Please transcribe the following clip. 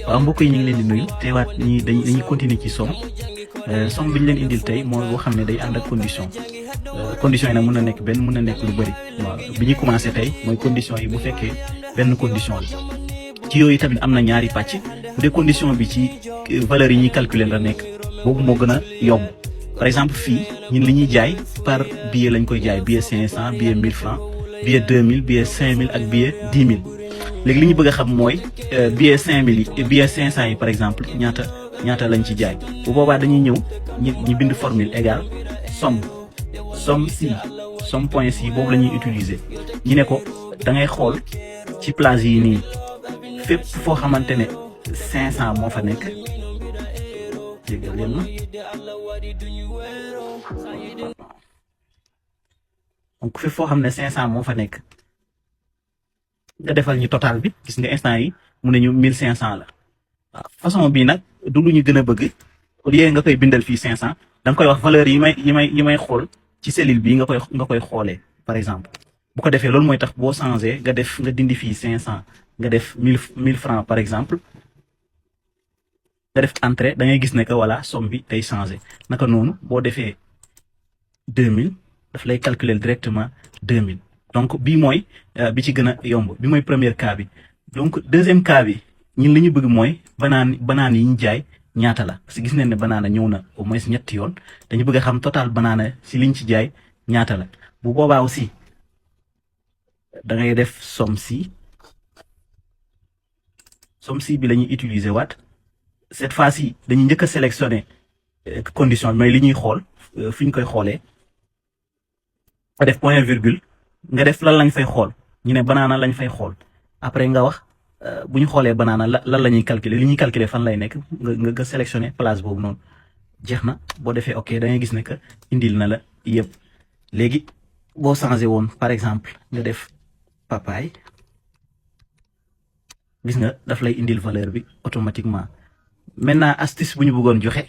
waaw mbokk yi ñu ngi leen di nuyu teewaat ñi dañuy continuer ci somme somme bi ñu leen indil tey mooy boo xam ne day ànd ak condition condition yi nag mën na nekk benn mën na nekk lu bëri waaw bi ñu commencé tey mooy condition yi bu fekkee benn condition la ci yooyu tamit am na ñaari pàcc bu dee condition bi ci valeurs yi ñuy calculer la nekk boobu moo gën a yomb par exemple fii ñun li ñuy jaay par billet lañ koy jaay billet 500 billet 1000 francs billet 2000 billet 5000 ak billet 10 000 léegi li ñu bëgg a xam mooy billet 5000 yi billet 500 yi par exemple ñaata lañ ci jaay bu boobaa dañuy ñëw ñu bind formule égale Somme.Si Somme.Si boobu la ñuy utiliser ñu ne ko da ngay xool ci place yi nii fépp foo xamante ne 500 moo fa nekk jégal leen ma donc fépp foo xam ne 500 moo fa nekk nga defal ñu total bi gis nga instant yi mu ne ñu 1500 la waaw façon bii nag du lu ñu gën a bëgg au lieu nga koy bindal fii 500 da nga koy wax valeur yi may xool ci cellule bii nga koy xoolee par exemple bu ko defee loolu mooy tax boo changé nga dindi fii 500 nga def 1000 francs par exemple nga def entrée da ngay gis ne que voilà somme bi day changé naka noonu boo defee 2000 daf lay calculer directement 2000 donc bii mooy bi ci gën a yomb bi mooy premier cas bi donc deuxième cas bi ñun li ñu bëgg mooy banaan yi ñu jaay ñaata la parce que gis nañ ne banaana ñëw na au moins ñetti yoon dañu bëgg a xam total banaana si liñ ci jaay ñaata la bu boobaa aussi da ngay def Somme.Si bi la ñuy utiliser waat cette fois-ci dañuy njëkk a sélectionner condition bi mooy li ñuy xool fi ñu koy xoolee nga def point virgule nga def lan lañ fay xool ñu ne banaana lañ fay xool après nga wax bu ñu xoolee banaana lan la ñuy calculer li ñuy calculer fan lay nekk nga sélectionner place boobu noonu jeex na boo defee ok da ngay gis ne que indil na la yëpp léegi boo changé woon par exemple nga def papaye gis nga daf lay indil valeur bi automatiquement maintenant astuce bu ñu bëggoon joxe